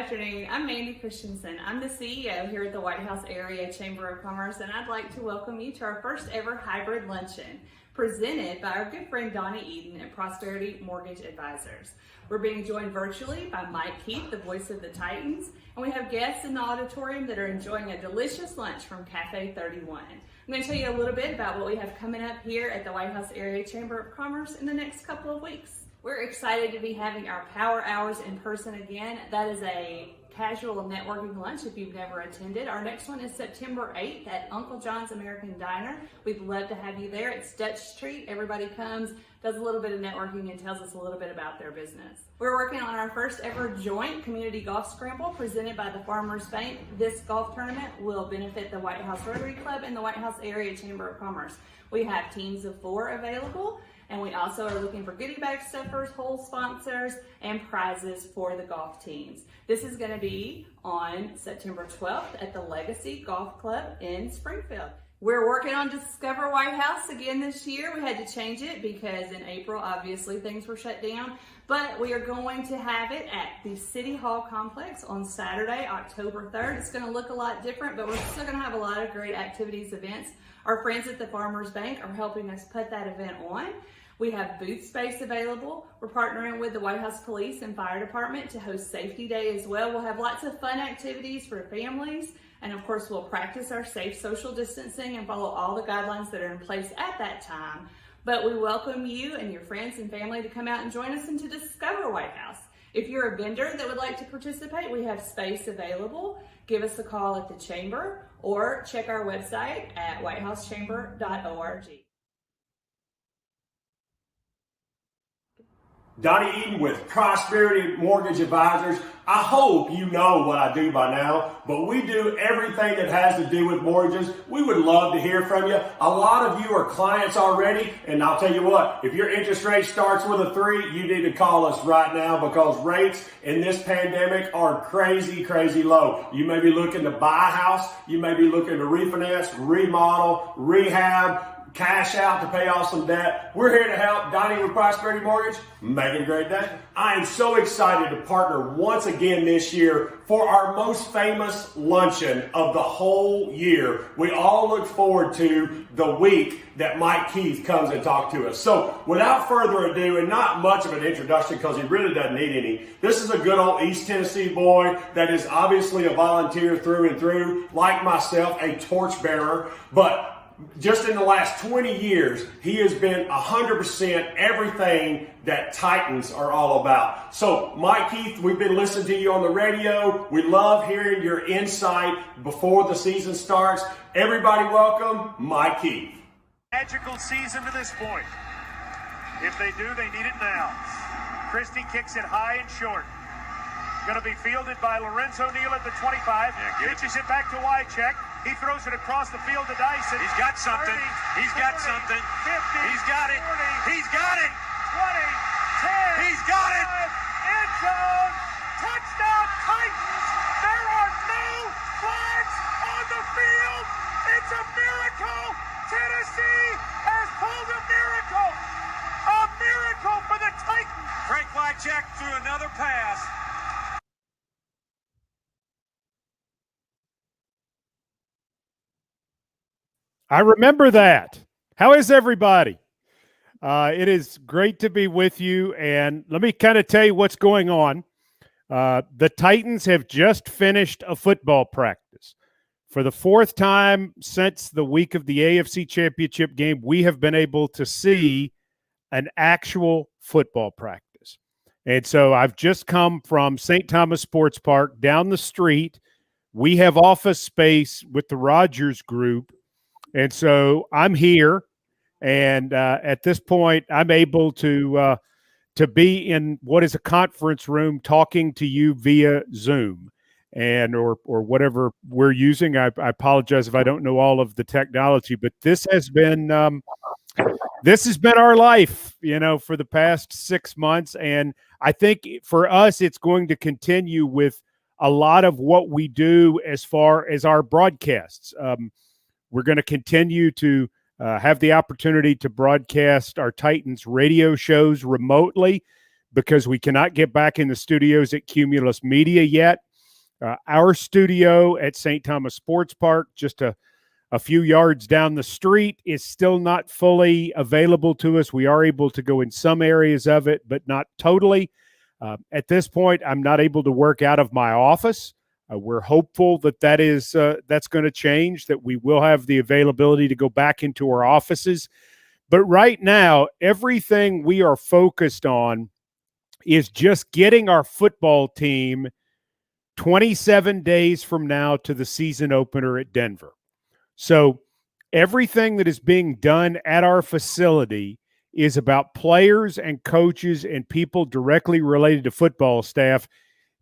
afternoon. I'm Mandy Christensen. I'm the CEO here at the White House Area Chamber of Commerce, and I'd like to welcome you to our first ever hybrid luncheon presented by our good friend Donnie Eden at Prosperity Mortgage Advisors. We're being joined virtually by Mike Keith, the voice of the Titans, and we have guests in the auditorium that are enjoying a delicious lunch from Cafe 31. I'm going to tell you a little bit about what we have coming up here at the White House Area Chamber of Commerce in the next couple of weeks. We're excited to be having our Power Hours in person again. That is a casual networking lunch if you've never attended. Our next one is September 8th at Uncle John's American Diner. We'd love to have you there. It's Dutch Treat. Everybody comes, does a little bit of networking, and tells us a little bit about their business. We're working on our first ever joint community golf scramble presented by the Farmers Bank. This golf tournament will benefit the White House Rotary Club and the White House Area Chamber of Commerce. We have teams of 4 available. And we also are looking for goodie bag stuffers, hole sponsors, and prizes for the golf teams. This is going to be on September 12th at the Legacy Golf Club in Springfield. We're working on Discover White House again this year. We had to change it because in April, obviously, things were shut down. But we are going to have it at the City Hall complex on Saturday, October 3rd. It's going to look a lot different, but we're still going to have a lot of great activities, events. Our friends at the Farmers Bank are helping us put that event on. We have booth space available. We're partnering with the White House Police and Fire Department to host Safety Day as well. We'll have lots of fun activities for families. And of course, we'll practice our safe social distancing and follow all the guidelines that are in place at that time. But we welcome you and your friends and family to come out and join us and to discover White House. If you're a vendor that would like to participate, we have space available. Give us a call at the Chamber or check our website at whitehousechamber.org. Donnie Eden with Prosperity Mortgage Advisors. I hope you know what I do by now, but we do everything that has to do with mortgages. We would love to hear from you. A lot of you are clients already, and I'll tell you what, if your interest rate starts with a 3, you need to call us right now because rates in this pandemic are crazy, crazy low. You may be looking to buy a house. You may be looking to refinance, remodel, rehab, cash out to pay off some debt. We're here to help. Donnie with Prosperity Mortgage. Make it a great day. I am so excited to partner once again this year for our most famous luncheon of the whole year. We all look forward to the week that Mike Keith comes and talks to us. So without further ado, and not much of an introduction because he really doesn't need any, this is a good old East Tennessee boy that is obviously a volunteer through and through, like myself, a torchbearer, but just in the last 20 years, he has been 100% everything that Titans are all about. So, Mike Keith, we've been listening to you on the radio. We love hearing your insight before the season starts. Everybody welcome Mike Keith. Magical season to this point. If they do, they need it now. Christie kicks it high and short. Going to be fielded by Lorenzo Neal at the 25. Pitches it back to Wycheck. He throws it across the field to Dyson. He's got something. 30, He's 40, got something. 50, He's got it. 40, He's got it. 20, 10. He's got it. End zone. Touchdown Titans. There are no flags on the field. It's a miracle. Tennessee has pulled a miracle. A miracle for the Titans. Frank Wycheck threw another pass. I remember that. How is everybody? It is great to be with you, and let me kind of tell you what's going on. The Titans have just finished a football practice. For the 4th time since the week of the AFC Championship game, we have been able to see an actual football practice. And so I've just come from St. Thomas Sports Park down the street. We have office space with the Rogers Group. And so I'm here, and at this point, I'm able to be in what is a conference room talking to you via Zoom and or whatever we're using. I apologize if I don't know all of the technology, but this has been our life, for the past 6 months, and I think for us, it's going to continue with a lot of what we do as far as our broadcasts. We're going to continue to have the opportunity to broadcast our Titans radio shows remotely because we cannot get back in the studios at Cumulus Media yet. Our studio at St. Thomas Sports Park, just a few yards down the street, is still not fully available to us. We are able to go in some areas of it, but not totally. At this point, I'm not able to work out of my office. We're hopeful that that's going to change, that we will have the availability to go back into our offices. But right now, everything we are focused on is just getting our football team 27 days from now to the season opener at Denver. So everything that is being done at our facility is about players and coaches and people directly related to football staff.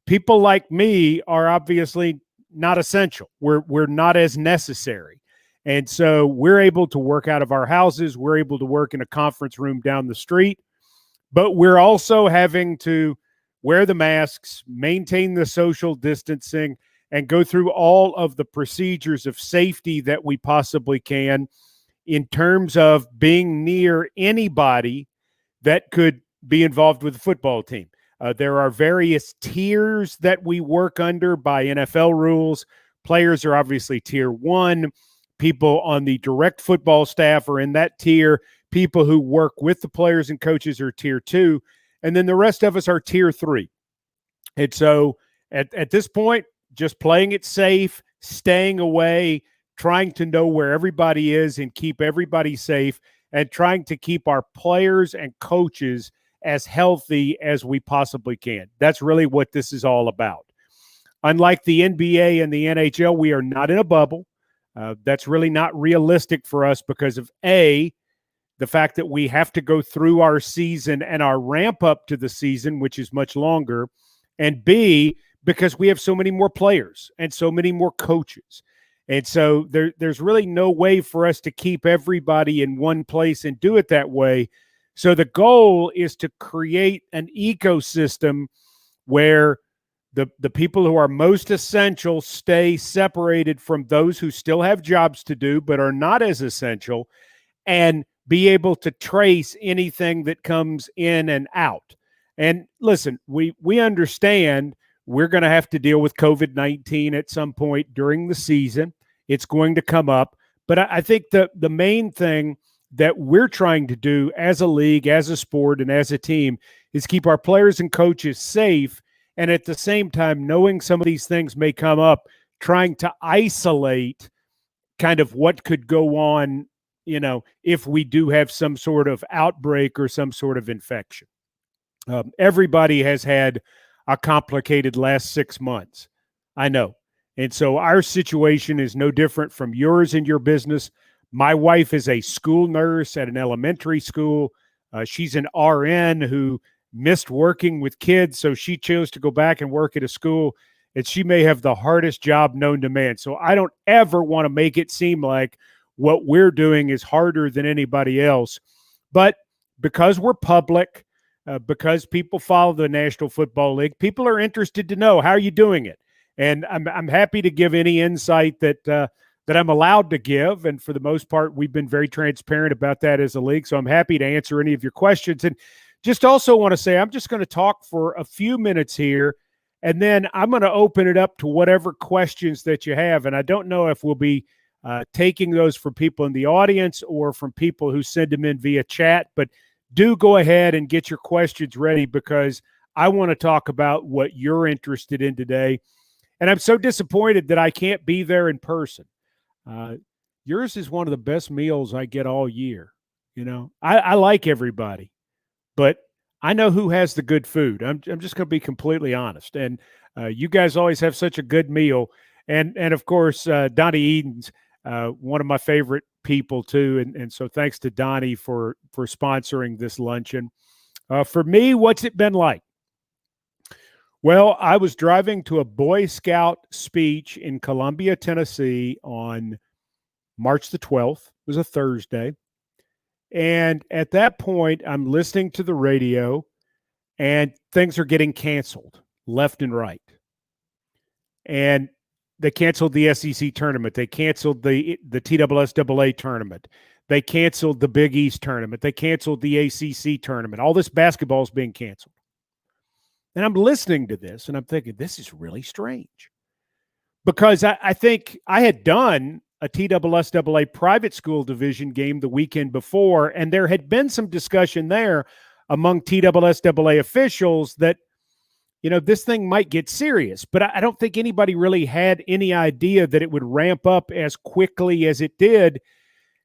People like me are obviously not essential. We're not as necessary. And so we're able to work out of our houses. We're able to work in a conference room down the street. But we're also having to wear the masks, maintain the social distancing, and go through all of the procedures of safety that we possibly can in terms of being near anybody that could be involved with the football team. There are various tiers that we work under by NFL rules. Players are obviously tier 1. People on the direct football staff are in that tier. People who work with the players and coaches are tier 2. And then the rest of us are tier 3. And so at this point, just playing it safe, staying away, trying to know where everybody is and keep everybody safe, and trying to keep our players and coaches as healthy as we possibly can. That's really what this is all about. Unlike the NBA and the NHL, we are not in a bubble. That's really not realistic for us because of the fact that we have to go through our season and our ramp up to the season, which is much longer, and B, because we have so many more players and so many more coaches. And so there's really no way for us to keep everybody in one place and do it that way. So the goal is to create an ecosystem where the people who are most essential stay separated from those who still have jobs to do but are not as essential, and be able to trace anything that comes in and out. And listen, we understand we're going to have to deal with COVID-19 at some point during the season. It's going to come up. But I think the main thing that we're trying to do as a league, as a sport, and as a team is keep our players and coaches safe. And at the same time, knowing some of these things may come up, trying to isolate kind of what could go on, if we do have some sort of outbreak or some sort of infection. Everybody has had a complicated last 6 months. I know. And so our situation is no different from yours and your business. My wife is a school nurse at an elementary school. She's an RN who missed working with kids, so she chose to go back and work at a school, and she may have the hardest job known to man. So I don't ever want to make it seem like what we're doing is harder than anybody else. But because we're public, because people follow the National Football League, people are interested to know, how are you doing it? And I'm happy to give any insight that I'm allowed to give. And for the most part, we've been very transparent about that as a league. So I'm happy to answer any of your questions. And just also want to say, I'm just going to talk for a few minutes here, and then I'm going to open it up to whatever questions that you have. And I don't know if we'll be taking those from people in the audience or from people who send them in via chat, but do go ahead and get your questions ready, because I want to talk about what you're interested in today. And I'm so disappointed that I can't be there in person. Yours is one of the best meals I get all year. I like everybody, but I know who has the good food. I'm just going to be completely honest. And you guys always have such a good meal. And of course, Donnie Eden's one of my favorite people too. And so thanks to Donnie for sponsoring this luncheon. For me, what's it been like? Well, I was driving to a Boy Scout speech in Columbia, Tennessee on March the 12th. It was a Thursday. And at that point, I'm listening to the radio, and things are getting canceled left and right. And they canceled the SEC tournament. They canceled the TSSAA tournament. They canceled the Big East tournament. They canceled the ACC tournament. All this basketball is being canceled. And I'm listening to this, and I'm thinking, this is really strange. because I think I had done a TSSAA private school division game the weekend before, and there had been some discussion there among TSSAA officials that, this thing might get serious. But I don't think anybody really had any idea that it would ramp up as quickly as it did.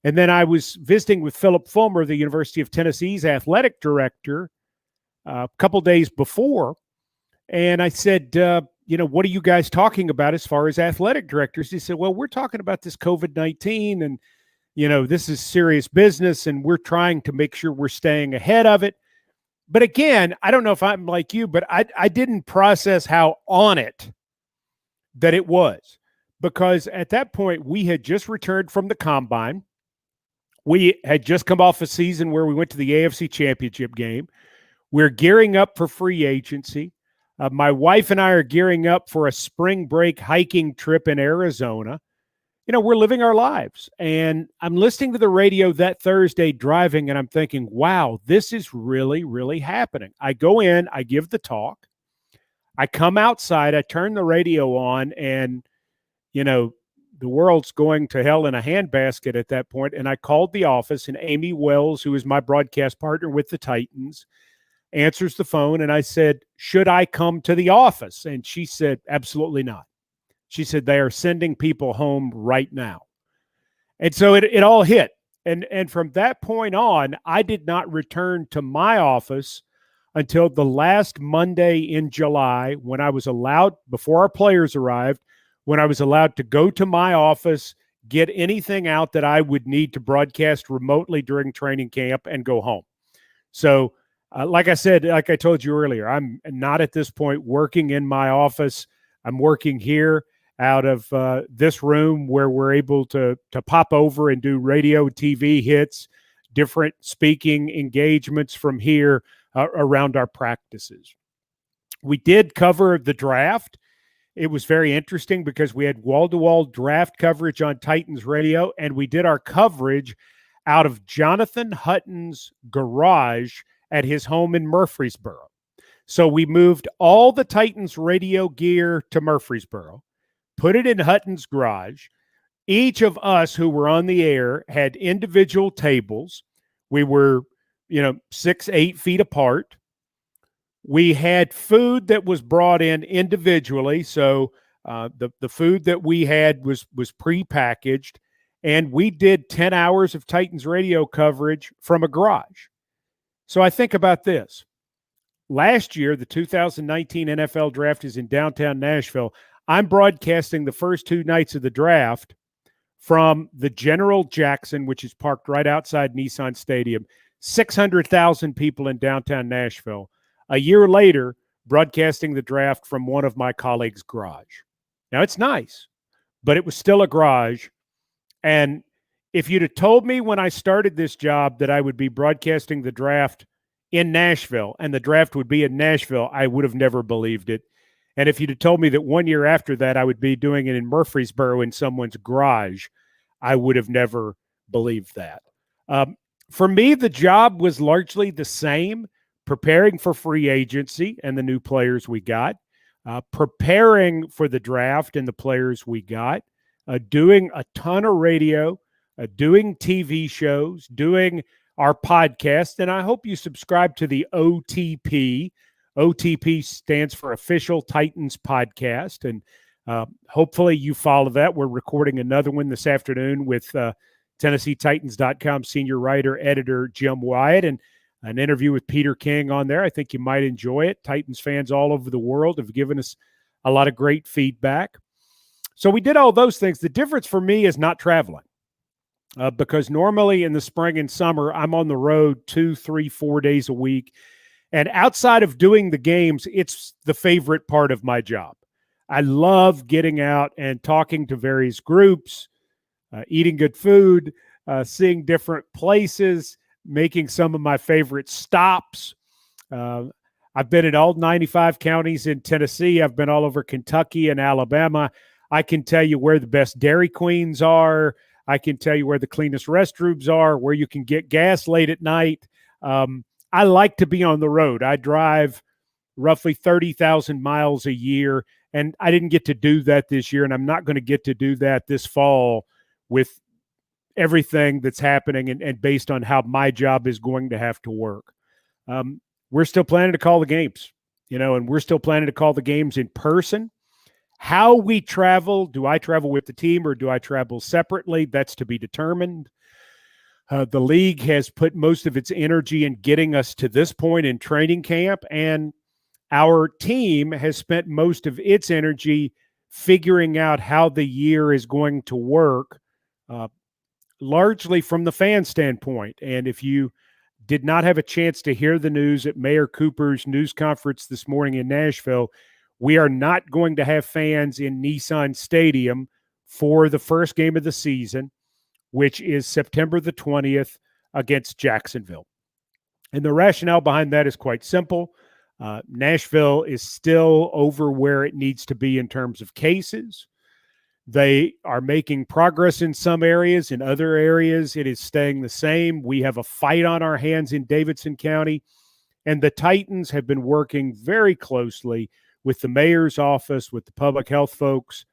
And then I was visiting with Philip Fulmer, the University of Tennessee's athletic director, a couple days before, and I said, what are you guys talking about as far as athletic directors? He said, well, we're talking about this COVID-19 and, this is serious business and we're trying to make sure we're staying ahead of it. But again, I don't know if I'm like you, but I didn't process how on it that it was, because at that point we had just returned from the combine. We had just come off a season where we went to the AFC Championship game. We're gearing up for free agency. My wife and I are gearing up for a spring break hiking trip in Arizona. We're living our lives. And I'm listening to the radio that Thursday driving, and I'm thinking, wow, this is really, really happening. I go in, I give the talk. I come outside, I turn the radio on, and, the world's going to hell in a handbasket at that point. And I called the office, and Amy Wells, who is my broadcast partner with the Titans, answers the phone, and I said, should I come to the office? And she said, absolutely not. She said, they are sending people home right now. And so it all hit. And from that point on, I did not return to my office until the last Monday in July, when I was allowed, before our players arrived, when I was allowed to go to my office, get anything out that I would need to broadcast remotely during training camp, and go home. So, like I said, like I told you earlier, I'm not at this point working in my office. I'm working here out of this room where we're able to pop over and do radio, TV hits, different speaking engagements from here around our practices. We did cover the draft. It was very interesting because we had wall-to-wall draft coverage on Titans radio, and we did our coverage out of Jonathan Hutton's garage at his home in Murfreesboro. So we moved all the Titans radio gear to Murfreesboro, put it in Hutton's garage. Each of us who were on the air had individual tables. We were, 6-8 feet apart. We had food that was brought in individually. So the food that we had was prepackaged, and we did 10 hours of Titans radio coverage from a garage. So I think about this. Last year, the 2019 NFL draft is in downtown Nashville. I'm broadcasting the first two nights of the draft from the General Jackson, which is parked right outside Nissan Stadium. 600,000 people in downtown Nashville. A year later, broadcasting the draft from one of my colleagues' garage. Now, it's nice, but it was still a garage. And if you'd have told me when I started this job that I would be broadcasting the draft in Nashville and the draft would be in Nashville, I would have never believed it. And if you'd have told me that 1 year after that I would be doing it in Murfreesboro in someone's garage, I would have never believed that. For me, the job was largely the same: preparing for free agency and the new players we got, preparing for the draft and the players we got, doing a ton of radio, doing TV shows, doing our podcast. And I hope you subscribe to the OTP. OTP stands for Official Titans Podcast. And hopefully you follow that. We're recording another one this afternoon with TennesseeTitans.com senior writer, editor Jim Wyatt, and an interview with Peter King on there. I think you might enjoy it. Titans fans all over the world have given us a lot of great feedback. So we did all those things. The difference for me is not traveling, because normally in the spring and summer, I'm on the road 2, 3, 4 days a week. And outside of doing the games, it's the favorite part of my job. I love getting out and talking to various groups, eating good food, seeing different places, making some of my favorite stops. I've been in all 95 counties in Tennessee. I've been all over Kentucky and Alabama. I can tell you where the best Dairy Queens are. I can tell you where the cleanest restrooms are, where you can get gas late at night. I like to be on the road. I drive roughly 30,000 miles a year, And I didn't get to do that this year, and I'm not going to get to do that this fall with everything that's happening and based on how my job is going to have to work. We're still planning to call the games, and we're still planning to call the games in person. How we travel, do I travel with the team or do I travel separately? That's to be determined. The league has put most of its energy in getting us to this point in training camp, and our team has spent most of its energy figuring out how the year is going to work, largely from the fan standpoint. And if you did not have a chance to hear the news at Mayor Cooper's news conference this morning in Nashville, we are not going to have fans in Nissan Stadium for the first game of the season, which is September the 20th against Jacksonville. And the rationale behind that is quite simple. Nashville is still over where it needs to be in terms of cases. They are making progress in some areas. In other areas, it is staying the same. We have a fight on our hands in Davidson County, and the Titans have been working very closely with the mayor's office, with the public health folks,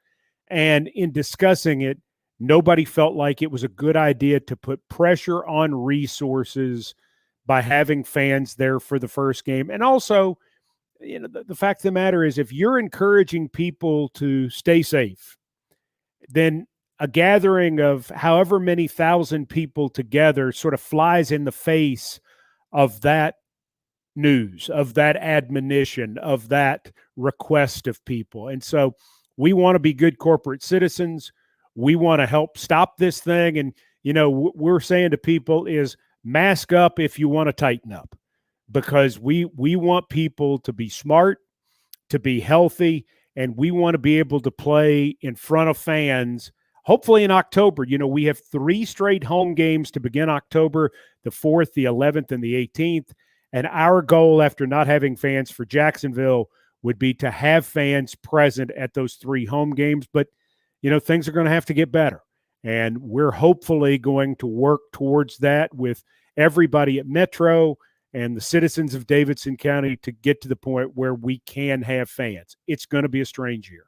and in discussing it, nobody felt like it was a good idea to put pressure on resources by having fans there for the first game. And also, the fact of the matter is, if you're encouraging people to stay safe, then a gathering of however many thousand people together sort of flies in the face of that news, of that admonition, of that request of people. And so we want to be good corporate citizens. We want to help stop this thing. And, we're saying to people is mask up if you want to tighten up, because we want people to be smart, to be healthy, and we want to be able to play in front of fans, hopefully in October. We have 3 straight home games to begin October, the 4th, the 11th, and the 18th. And our goal after not having fans for Jacksonville would be to have fans present at those 3 home games. But, things are going to have to get better. And we're hopefully going to work towards that with everybody at Metro and the citizens of Davidson County to get to the point where we can have fans. It's going to be a strange year.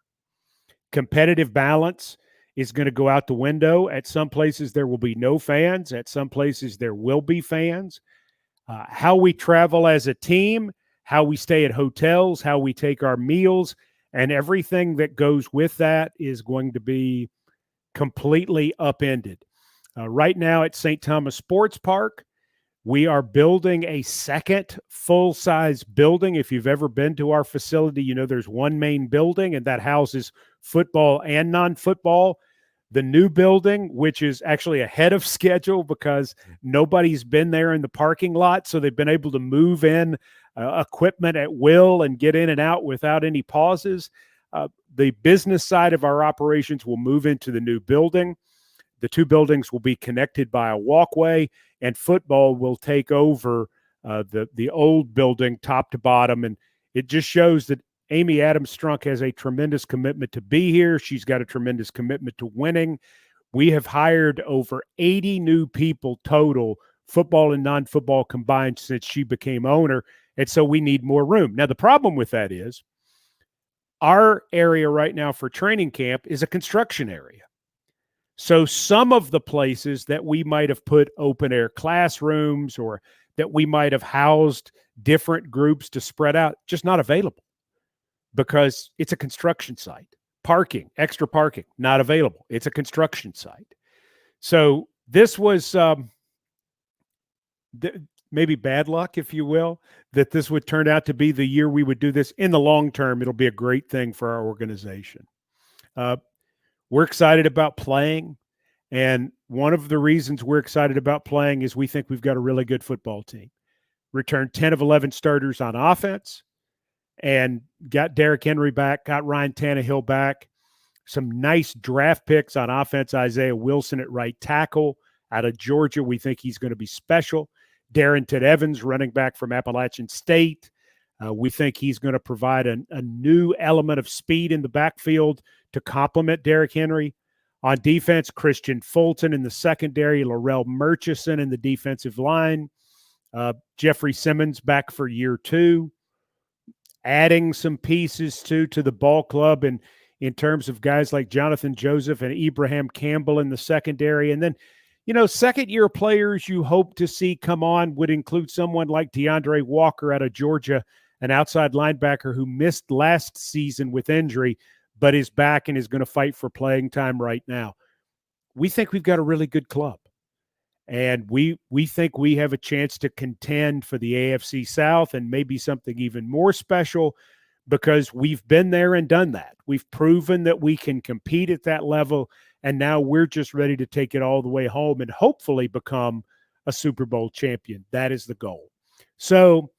Competitive balance is going to go out the window. At some places, there will be no fans. At some places, there will be fans. How we travel as a team, how we stay at hotels, how we take our meals, and everything that goes with that is going to be completely upended. Right now at St. Thomas Sports Park, we are building a second full-size building. If you've ever been to our facility, there's one main building, and that houses football and non-football. The new building, which is actually ahead of schedule because nobody's been there in the parking lot, so they've been able to move in equipment at will and get in and out without any pauses. The business side of our operations will move into the new building. The 2 buildings will be connected by a walkway, and football will take over the old building top to bottom. And it just shows that Amy Adams-Strunk has a tremendous commitment to be here. She's got a tremendous commitment to winning. We have hired over 80 new people total, football and non-football combined, since she became owner. And so we need more room. Now, the problem with that is our area right now for training camp is a construction area. So some of the places that we might have put open air classrooms or that we might have housed different groups to spread out, just not available because it's a construction site. Parking, extra parking, not available. It's a construction site. So this was maybe bad luck, if you will, that this would turn out to be the year we would do this. In the long term, it'll be a great thing for our organization. We're excited about playing, and one of the reasons we're excited about playing is we think we've got a really good football team. Returned 10 of 11 starters on offense and got Derrick Henry back, got Ryan Tannehill back. Some nice draft picks on offense. Isaiah Wilson at right tackle out of Georgia. We think he's going to be special. Darrington Evans, running back from Appalachian State. We think he's going to provide a new element of speed in the backfield to complement Derrick Henry. On defense, Christian Fulton in the secondary, Laurel Murchison in the defensive line, Jeffrey Simmons back for year 2. adding some pieces to the ball club, and in terms of guys like Jonathan Joseph and Ibrahim Campbell in the secondary. And then, second-year players you hope to see come on would include someone like DeAndre Walker out of Georgia, an outside linebacker who missed last season with injury, but is back and is going to fight for playing time right now. We think we've got a really good club. And we think we have a chance to contend for the AFC South and maybe something even more special, because we've been there and done that. We've proven that we can compete at that level, and now we're just ready to take it all the way home and hopefully become a Super Bowl champion. That is the goal. So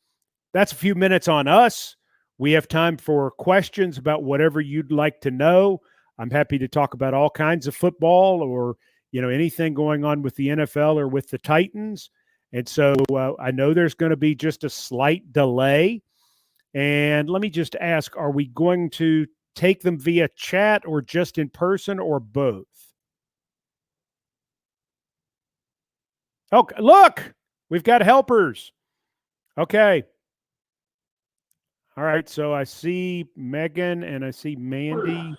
that's a few minutes on us. We have time for questions about whatever you'd like to know. I'm happy to talk about all kinds of football, or anything going on with the NFL or with the Titans. And so I know there's going to be just a slight delay. And let me just ask, are we going to take them via chat or just in person or both? Okay, look, we've got helpers. Okay. All right, so I see Megan and I see Mandy.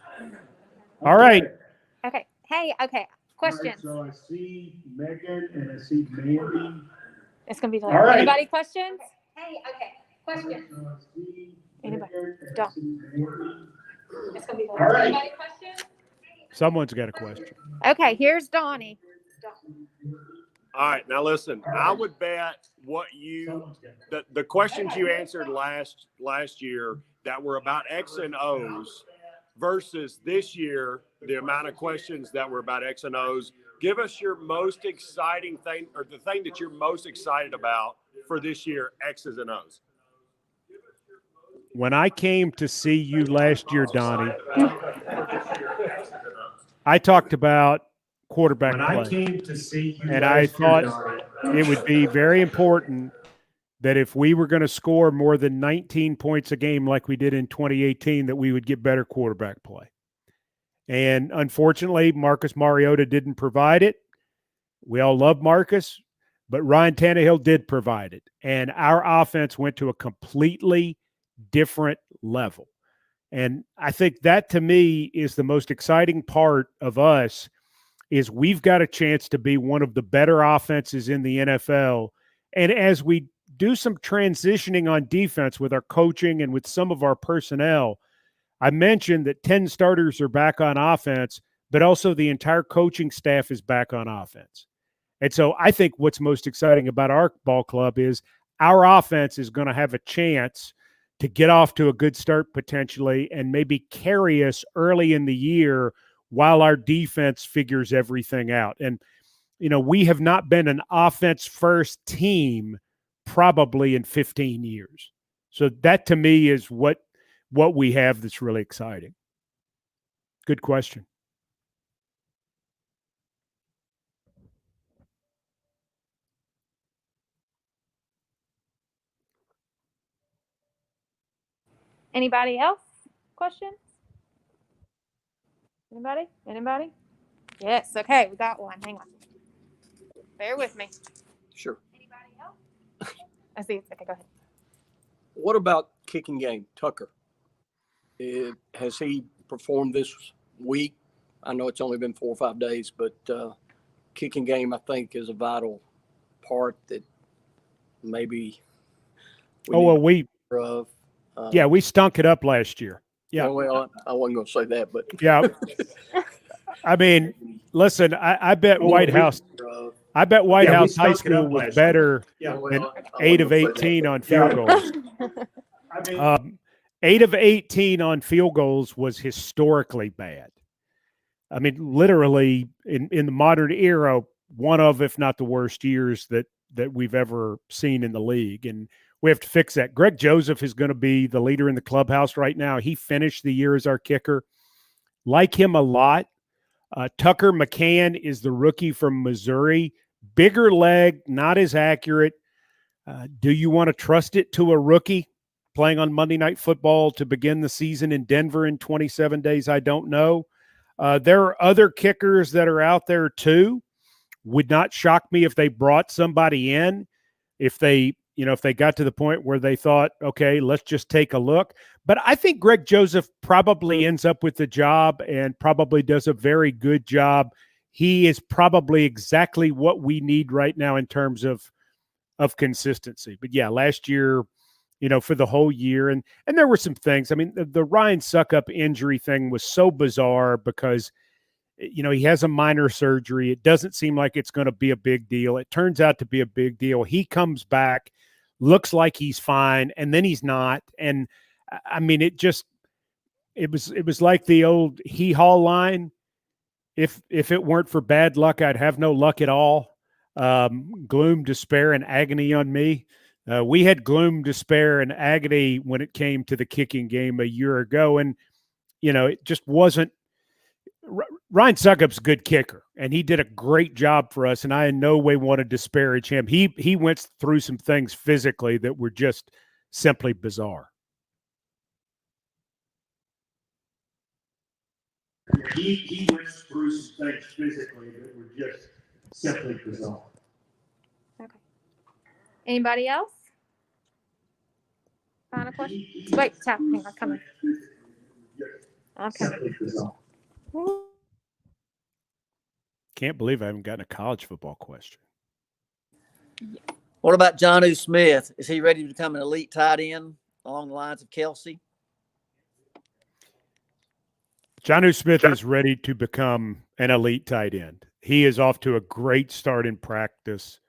All right. Okay. Hey, okay. Questions. All right, so I see Megan and I see Mandy. It's going to be All right. Anybody questions? Hey, okay. Questions. Anybody? Don't. It's going to be All right. Anybody questions? Someone's got a question. Okay, here's Donnie. All right, now listen, I would bet the questions you answered last year that were about X and O's versus this year, the amount of questions that were about X and O's. Give us your most exciting thing, or the thing that you're most excited about for this year, X's and O's. When I came to see you last year, Donnie, I talked about quarterback play. And I thought it would be very important that if we were going to score more than 19 points a game like we did in 2018, that we would get better quarterback play. And unfortunately, Marcus Mariota didn't provide it. We all love Marcus, but Ryan Tannehill did provide it. And our offense went to a completely different level. And I think that, to me, is the most exciting part of us, is we've got a chance to be one of the better offenses in the NFL. And as we do some transitioning on defense with our coaching and with some of our personnel, I mentioned that 10 starters are back on offense, but also the entire coaching staff is back on offense. And so I think what's most exciting about our ball club is our offense is going to have a chance to get off to a good start potentially and maybe carry us early in the year while our defense figures everything out. And, we have not been an offense-first team probably in 15 years. So that, to me, is what we have that's really exciting. Good question. Anybody else? Questions? Anybody? Yes. Okay, we got one. Hang on. Bear with me. Sure. Anybody else? I see. Okay, go ahead. What about kicking game, Tucker? Has he performed this week? I know it's only been 4 or 5 days, but kicking game, I think, is a vital part that maybe we we stunk it up last year. Yeah. Well, I wasn't going to say that, but yeah. I mean, listen, I bet White House High School was better than 8 of 18 on field goals. 8 of 18 on field goals was historically bad. I mean, literally in the modern era, one of, if not the worst years that we've ever seen in the league. And we have to fix that. Greg Joseph is going to be the leader in the clubhouse right now. He finished the year as our kicker. Like him a lot. Tucker McCann is the rookie from Missouri. Bigger leg, not as accurate. Do you want to trust it to a rookie playing on Monday Night Football to begin the season in Denver in 27 days? I don't know. There are other kickers that are out there too. Would not shock me if they brought somebody in. If they if they got to the point where they thought, okay, let's just take a look. But I think Greg Joseph probably ends up with the job and probably does a very good job. He is probably exactly what we need right now in terms of consistency. But yeah, last year, for the whole year, and there were some things. I mean, the Ryan Suckup injury thing was so bizarre because he has a minor surgery. It doesn't seem like it's going to be a big deal. It turns out to be a big deal. He comes back, looks like he's fine, and then he's not. And I mean, it was like the old hee-haw line. If it weren't for bad luck, I'd have no luck at all. Gloom, despair, and agony on me. We had gloom, despair, and agony when it came to the kicking game a year ago. And, it just wasn't. Ryan Suckup's a good kicker, and he did a great job for us, and I in no way want to disparage him. He went through some things physically that were just simply bizarre. He went through some things physically that were just simply bizarre. Okay. Anybody else? Final question? Wait, tap. Hang on, coming. Okay. Can't believe I haven't gotten a college football question. What about Jonnu Smith? Is he ready to become an elite tight end along the lines of Kelsey? Jonnu Smith is ready to become an elite tight end. He is off to a great start in practice.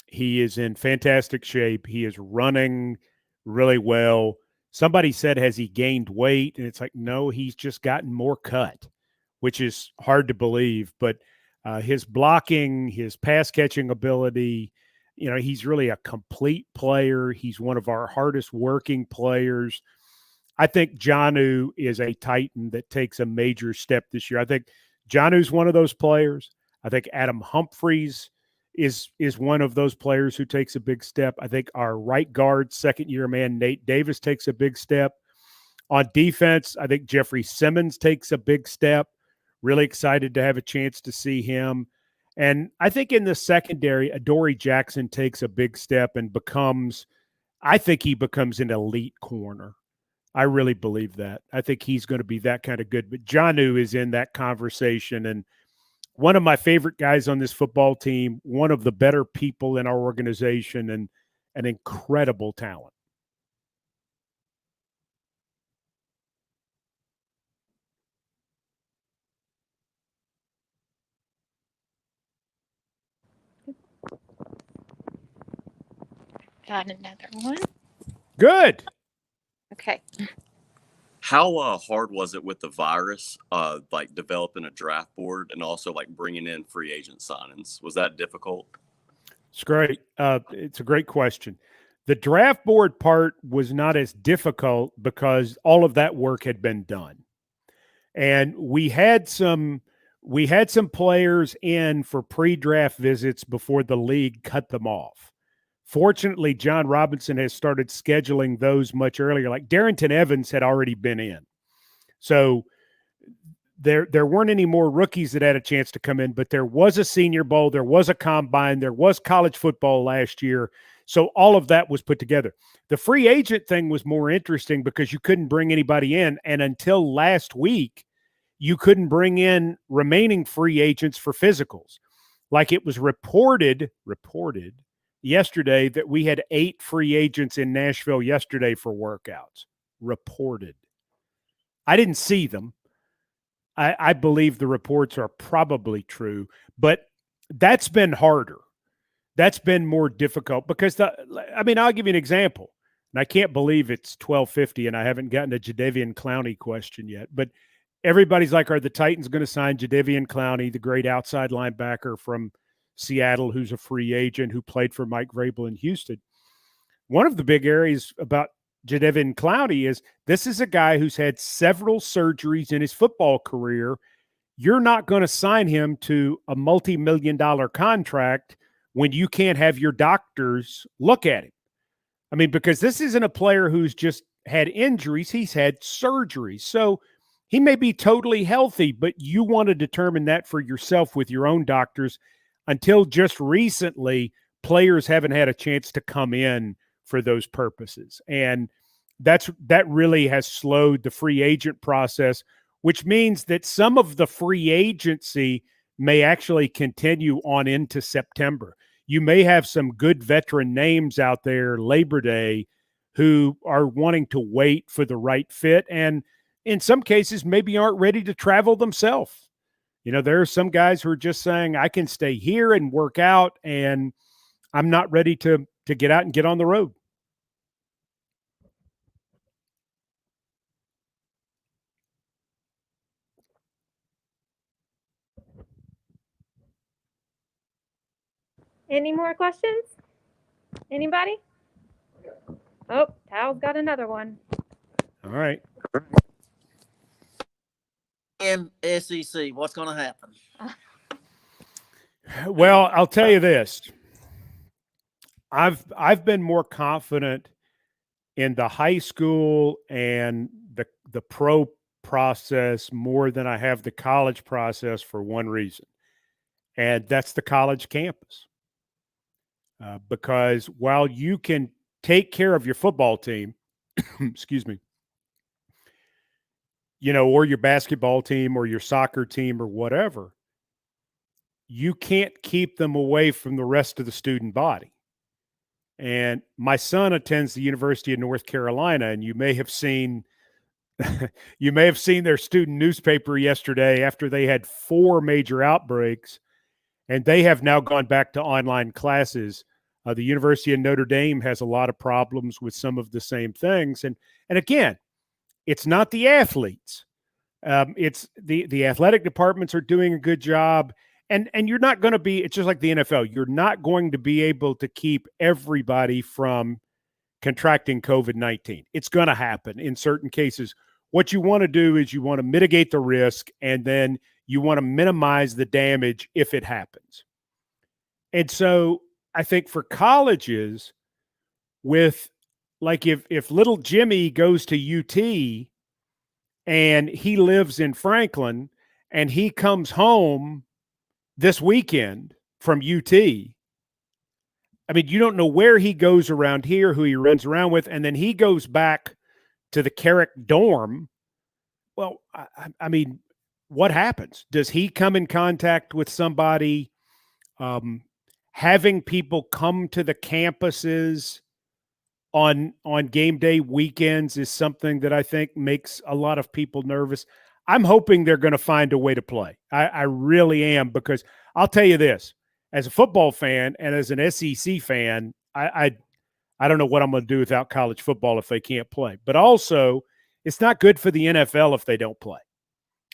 He is in fantastic shape. He is running really well. Somebody said, has he gained weight? And it's like, no, he's just gotten more cut, which is hard to believe. But his blocking, his pass catching ability, he's really a complete player. He's one of our hardest working players. I think Jonnu is a Titan that takes a major step this year. I think Jonnu's one of those players. I think Adam Humphries is one of those players who takes a big step. I think our right guard, second-year man, Nate Davis, takes a big step. On defense, I think Jeffrey Simmons takes a big step. Really excited to have a chance to see him. And I think in the secondary, Adoree Jackson takes a big step and I think he becomes an elite corner. I really believe that. I think he's going to be that kind of good. But Jonnu is in that conversation, and one of my favorite guys on this football team, one of the better people in our organization, and an incredible talent. Got another one. Good. Okay. How hard was it with the virus, like developing a draft board and also like bringing in free agent signings? Was that difficult? It's great. It's a great question. The draft board part was not as difficult because all of that work had been done. And we had some players in for pre-draft visits before the league cut them off. Fortunately, John Robinson has started scheduling those much earlier. Like Darrington Evans had already been in. So there weren't any more rookies that had a chance to come in, but there was a Senior Bowl, there was a combine, there was college football last year. So all of that was put together. The free agent thing was more interesting because you couldn't bring anybody in. And until last week, you couldn't bring in remaining free agents for physicals. Like it was reported yesterday that we had 8 free agents in Nashville yesterday for workouts. Reported. I didn't see them. I believe the reports are probably true, but that's been harder. That's been more difficult because I'll give you an example. And I can't believe it's 12:50 and I haven't gotten a Jadeveon Clowney question yet, but everybody's like, are the Titans going to sign Jadeveon Clowney, the great outside linebacker from Seattle, who's a free agent, who played for Mike Vrabel in Houston? One of the big areas about Jadeveon Clowney is this is a guy who's had several surgeries in his football career. You're not going to sign him to a multi-million-dollar contract when you can't have your doctors look at him. I mean, because this isn't a player who's just had injuries. He's had surgeries. So he may be totally healthy, but you want to determine that for yourself with your own doctors. Until just recently, players haven't had a chance to come in for those purposes. And that really has slowed the free agent process, which means that some of the free agency may actually continue on into September. You may have some good veteran names out there Labor Day who are wanting to wait for the right fit, and in some cases maybe aren't ready to travel themselves. There are some guys who are just saying, I can stay here and work out, and I'm not ready to get out and get on the road. Any more questions? Anybody? Oh, Tal's got another one. All right. And SEC, what's going to happen? Well, I'll tell you this. I've been more confident in the high school and the pro process more than I have the college process for one reason, and that's the college campus. Because while you can take care of your football team, excuse me, or your basketball team or your soccer team or whatever, you can't keep them away from the rest of the student body. And my son attends the University of North Carolina, and you may have seen their student newspaper yesterday after they had 4 major outbreaks, and they have now gone back to online classes. The University of Notre Dame has a lot of problems with some of the same things. And again, it's not the athletes. It's the athletic departments are doing a good job. And you're not going to be, it's just like the NFL. You're not going to be able to keep everybody from contracting COVID-19. It's going to happen in certain cases. What you want to do is you want to mitigate the risk, and then you want to minimize the damage if it happens. And so I think for colleges, with like if little Jimmy goes to UT and he lives in Franklin and he comes home this weekend from UT, I mean, you don't know where he goes around here, who he runs around with, and then he goes back to the Carrick dorm. Well, I mean, what happens? Does he come in contact with somebody? Having people come to the campuses on game day weekends is something that I think makes a lot of people nervous. I'm hoping they're going to find a way to play. I really am, because I'll tell you this, as a football fan and as an SEC fan, I don't know what I'm going to do without college football if they can't play. But also, it's not good for the NFL if they don't play.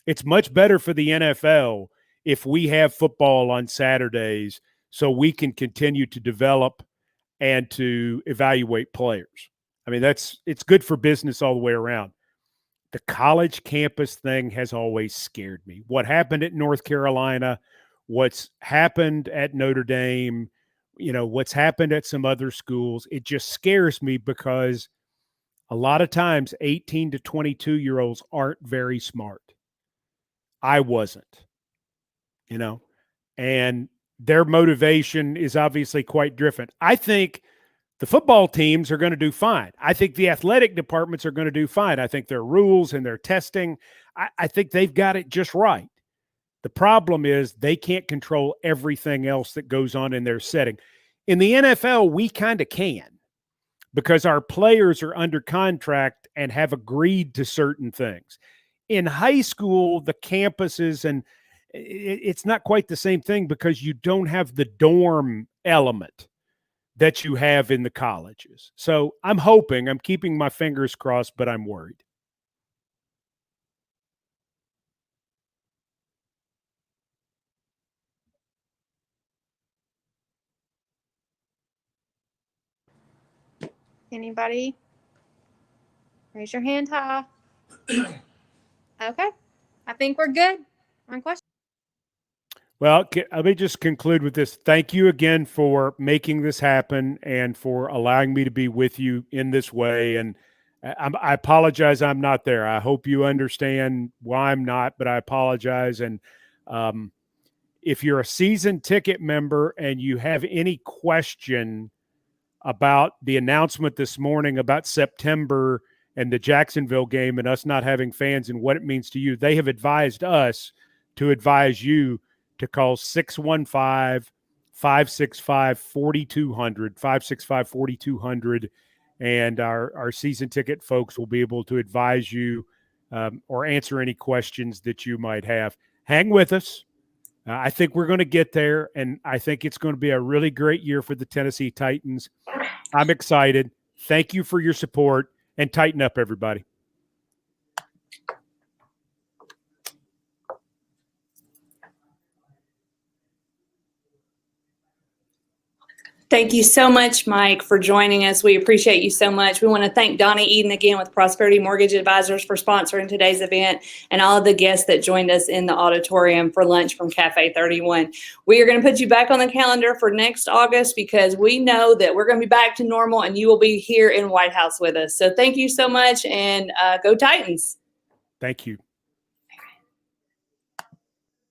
It's much better for the NFL if we have football on Saturdays so we can continue to develop and to evaluate players. I mean, it's good for business all the way around. The college campus thing has always scared me. What happened at North Carolina, what's happened at Notre Dame, what's happened at some other schools, it just scares me because a lot of times 18 to 22-year-olds aren't very smart. I wasn't, and their motivation is obviously quite different. I think the football teams are going to do fine. I think the athletic departments are going to do fine. I think their rules and their testing, I think they've got it just right. The problem is they can't control everything else that goes on in their setting. In the NFL, we kind of can, because our players are under contract and have agreed to certain things. In high school, the campuses, and it's not quite the same thing because you don't have the dorm element that you have in the colleges. So I'm keeping my fingers crossed, but I'm worried. Anybody? Raise your hand high. Okay. I think we're good on questions. Well, let me just conclude with this. Thank you again for making this happen and for allowing me to be with you in this way. And I apologize I'm not there. I hope you understand why I'm not, but I apologize. And if you're a season ticket member and you have any question about the announcement this morning about September and the Jacksonville game and us not having fans and what it means to you. They have advised us to advise you to call 615-565-4200, 565-4200, and our season ticket folks will be able to advise you or answer any questions that you might have. Hang with us. I think we're going to get there, and I think it's going to be a really great year for the Tennessee Titans. I'm excited. Thank you for your support, and tighten up, everybody. Thank you so much, Mike, for joining us. We appreciate you so much. We want to thank Donnie Eden again with Prosperity Mortgage Advisors for sponsoring today's event, and all of the guests that joined us in the auditorium for lunch from Cafe 31. We are going to put you back on the calendar for next August because we know that we're going to be back to normal and you will be here in White House with us. So thank you so much, and go Titans. Thank you.